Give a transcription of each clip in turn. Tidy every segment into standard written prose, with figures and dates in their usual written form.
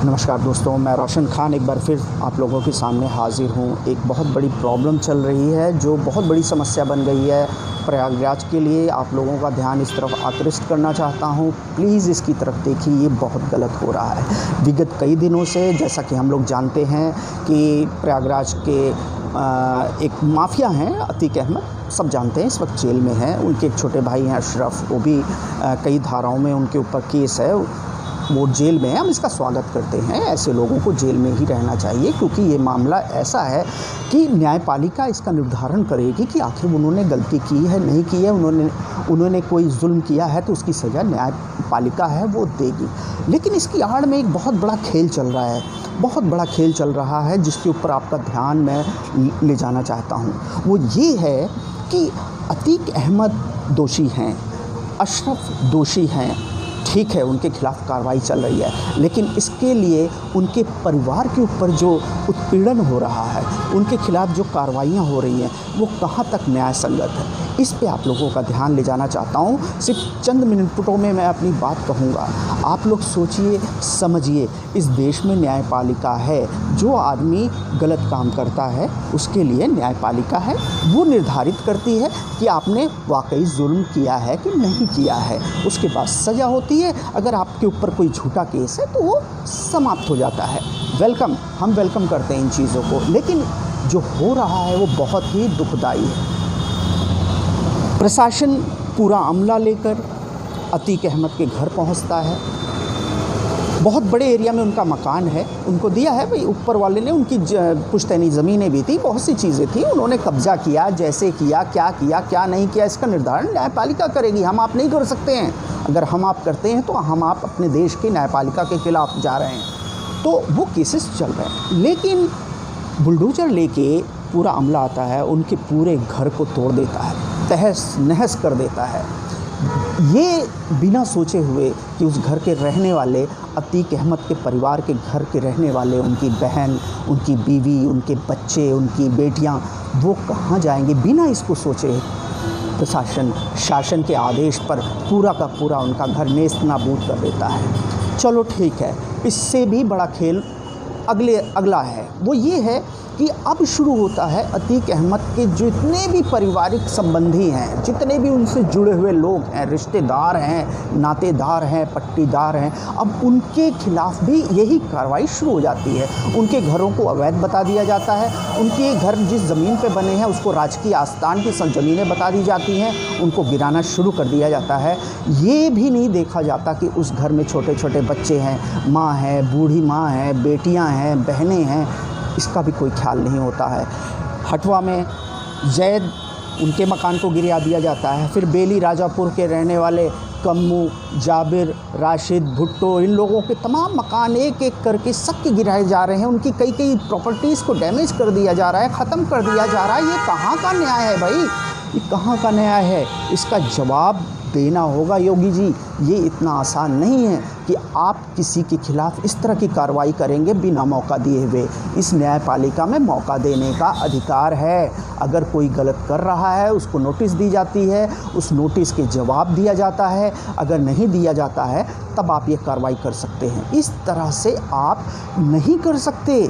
नमस्कार दोस्तों, मैं रोशन खान एक बार फिर आप लोगों के सामने हाज़िर हूँ। एक बहुत बड़ी प्रॉब्लम चल रही है जो बहुत बड़ी समस्या बन गई है प्रयागराज के लिए। आप लोगों का ध्यान इस तरफ आकृष्ट करना चाहता हूँ। प्लीज़ इसकी तरफ देखिए, ये बहुत गलत हो रहा है। विगत कई दिनों से जैसा कि हम लोग जानते हैं कि प्रयागराज के एक माफिया हैं अतीक अहमद, सब जानते हैं, इस वक्त जेल में हैं। उनके एक छोटे भाई हैं अशरफ, वो भी कई धाराओं में उनके ऊपर केस है, वो जेल में है। हम इसका स्वागत करते हैं, ऐसे लोगों को जेल में ही रहना चाहिए क्योंकि ये मामला ऐसा है कि न्यायपालिका इसका निर्धारण करेगी कि आखिर उन्होंने गलती की है नहीं की है, उन्होंने कोई जुल्म किया है तो उसकी सज़ा न्यायपालिका है वो देगी। लेकिन इसकी आड़ में एक बहुत बड़ा खेल चल रहा है, बहुत बड़ा खेल चल रहा है जिसके ऊपर आपका ध्यान मैं ले जाना चाहता हूँ। वो ये है कि अतीक अहमद दोषी हैं, अशरफ दोषी हैं, ठीक है, उनके खिलाफ़ कार्रवाई चल रही है, लेकिन इसके लिए उनके परिवार के ऊपर जो उत्पीड़न हो रहा है, उनके खिलाफ़ जो कार्रवाइयाँ हो रही हैं, वो कहाँ तक न्याय संगत है, इस पे आप लोगों का ध्यान ले जाना चाहता हूँ। सिर्फ चंद मिनटों में मैं अपनी बात कहूँगा। आप लोग सोचिए, समझिए, इस देश में न्यायपालिका है। जो आदमी गलत काम करता है उसके लिए न्यायपालिका है, वो निर्धारित करती है कि आपने वाकई जुल्म किया है कि नहीं किया है। उसके बाद सज़ा होती है। अगर आपके ऊपर कोई झूठा केस है तो वो समाप्त हो जाता है। हम वेलकम करते हैं इन चीज़ों को, लेकिन जो हो रहा है वो बहुत ही दुखदाई है। प्रशासन पूरा अमला लेकर अतीक अहमद के घर पहुंचता है। बहुत बड़े एरिया में उनका मकान है, उनको दिया है भाई, ऊपर वाले ने, उनकी पुश्तैनी ज़मीनें भी थी, बहुत सी चीज़ें थी, उन्होंने कब्जा किया। जैसे किया, क्या नहीं किया, इसका निर्धारण न्यायपालिका करेगी। हम आप नहीं कर सकते हैं। अगर हम आप करते हैं तो हम आप अपने देश की न्यायपालिका के खिलाफ़ जा रहे हैं। तो वो केसेस चल रहे हैं, लेकिन बुलडोज़र लेके पूरा अमला आता है, उनके पूरे घर को तोड़ देता है, तहस नहस कर देता है। ये बिना सोचे हुए कि उस घर के रहने वाले, अतीक अहमद के परिवार के घर के रहने वाले, उनकी बहन, उनकी बीवी, उनके बच्चे, उनकी बेटियां, वो कहाँ जाएंगे, बिना इसको सोचे प्रशासन शासन के आदेश पर पूरा का पूरा उनका घर नेस्त नाबूद कर देता है। चलो ठीक है, इससे भी बड़ा खेल अगला है। वो ये है कि अब शुरू होता है अतीक अहमद के जितने भी पारिवारिक संबंधी हैं, जितने भी उनसे जुड़े हुए लोग हैं, रिश्तेदार हैं, नातेदार हैं, पट्टीदार हैं, अब उनके खिलाफ़ भी यही कार्रवाई शुरू हो जाती है। उनके घरों को अवैध बता दिया जाता है। उनके घर जिस ज़मीन पे बने हैं उसको राजकीय आस्थान की ज़मीनें बता दी जाती हैं, उनको गिराना शुरू कर दिया जाता है। ये भी नहीं देखा जाता कि उस घर में छोटे छोटे बच्चे हैं, माँ है, बूढ़ी माँ है, बेटियाँ हैं, बहनें हैं, इसका भी कोई ख्याल नहीं होता है। हटवा में जैद, उनके मकान को गिरा दिया जाता है। फिर बेली राजापुर के रहने वाले कम्मू, जाबिर, राशिद, भुट्टो, इन लोगों के तमाम मकान एक एक करके सबके गिराए जा रहे हैं। उनकी कई प्रॉपर्टीज़ को डैमेज कर दिया जा रहा है, ख़त्म कर दिया जा रहा है। ये कहाँ का न्याय है भाई, ये कहाँ का न्याय है? इसका जवाब देना होगा योगी जी। ये इतना आसान नहीं है कि आप किसी के खिलाफ़ इस तरह की कार्रवाई करेंगे बिना मौका दिए हुए। इस न्यायपालिका में मौका देने का अधिकार है। अगर कोई गलत कर रहा है उसको नोटिस दी जाती है, उस नोटिस के जवाब दिया जाता है। अगर नहीं दिया जाता है तब आप ये कार्रवाई कर सकते हैं। इस तरह से आप नहीं कर सकते।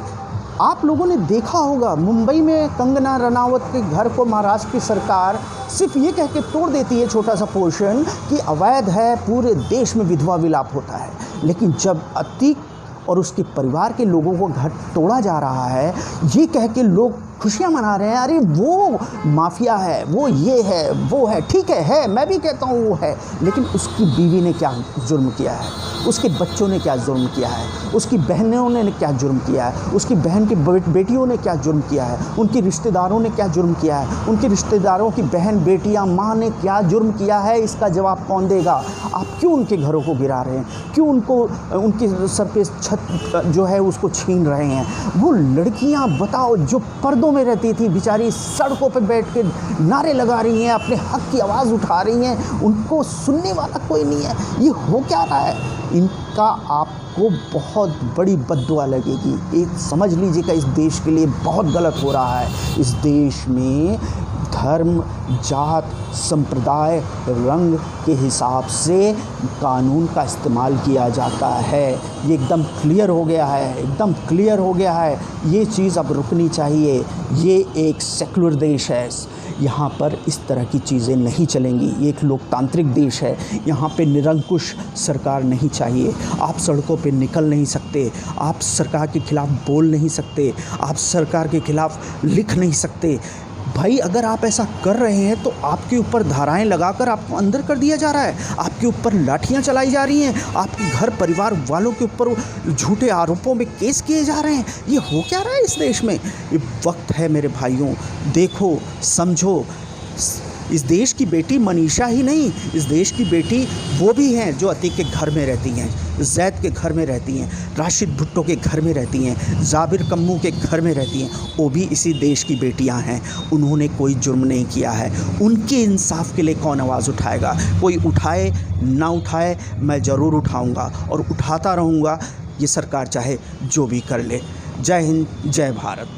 आप लोगों ने देखा होगा मुंबई में कंगना रनावत के घर को महाराष्ट्र की सरकार सिर्फ ये कह के तोड़ देती है, छोटा सा पोर्शन, कि अवैध है, पूरे देश में विधवा विलाप होता है। लेकिन जब अतीक और उसके परिवार के लोगों को घर तोड़ा जा रहा है, ये कह के लोग खुशियाँ मना रहे हैं, अरे वो माफिया है, वो ये है, वो है, ठीक है, मैं भी कहता हूँ वो है, लेकिन उसकी बीवी ने क्या जुर्म किया है, उसके बच्चों ने क्या जुर्म किया है, उसकी बहनों ने क्या जुर्म किया है, उसकी बहन की बेटियों ने क्या जुर्म किया है, उनके रिश्तेदारों ने क्या जुर्म किया है, उनके रिश्तेदारों की बहन, बेटियां, माँ ने क्या जुर्म किया है, इसका जवाब कौन देगा? आप क्यों उनके घरों को गिरा रहे हैं? क्यों उनको उनके सर पे छत जो है उसको छीन रहे हैं? वो लड़कियां बताओ जो पर्दों में रहती थी, बेचारी सड़कों पे बैठ के नारे लगा रही हैं, अपने हक की आवाज़ उठा रही हैं, उनको सुनने वाला कोई नहीं है। ये हो क्या रहा है? इनका आपको बहुत बड़ी बद्दुआ लगेगी। एक समझ लीजिएगा, इस देश के लिए बहुत गलत हो रहा है। इस देश में धर्म, जात, संप्रदाय, रंग के हिसाब से कानून का इस्तेमाल किया जाता है। ये एकदम क्लियर हो गया है, एकदम क्लियर हो गया है। ये चीज़ अब रुकनी चाहिए। ये एक सेकुलर देश है, यहाँ पर इस तरह की चीज़ें नहीं चलेंगी। ये एक लोकतांत्रिक देश है, यहाँ पे निरंकुश सरकार नहीं चाहिए। आप सड़कों पे निकल नहीं सकते, आप सरकार के खिलाफ बोल नहीं सकते, आप सरकार के खिलाफ लिख नहीं सकते। भाई अगर आप ऐसा कर रहे हैं तो आपके ऊपर धाराएं लगाकर आपको अंदर कर दिया जा रहा है, आपके ऊपर लाठियां चलाई जा रही हैं, आपके घर परिवार वालों के ऊपर झूठे आरोपों में केस किए जा रहे हैं। ये हो क्या रहा है इस देश में? ये वक्त है मेरे भाइयों, देखो, समझो। इस देश की बेटी मनीषा ही नहीं, इस देश की बेटी वो भी हैं जो अतीक के घर में रहती हैं, जैद के घर में रहती हैं, राशिद भुट्टो के घर में रहती हैं, जाबिर कम्मू के घर में रहती हैं। वो भी इसी देश की बेटियां हैं। उन्होंने कोई जुर्म नहीं किया है। उनके इंसाफ के लिए कौन आवाज़ उठाएगा? कोई उठाए ना उठाए, मैं ज़रूर उठाऊँगा और उठाता रहूँगा। ये सरकार चाहे जो भी कर ले। जय हिंद, जय भारत।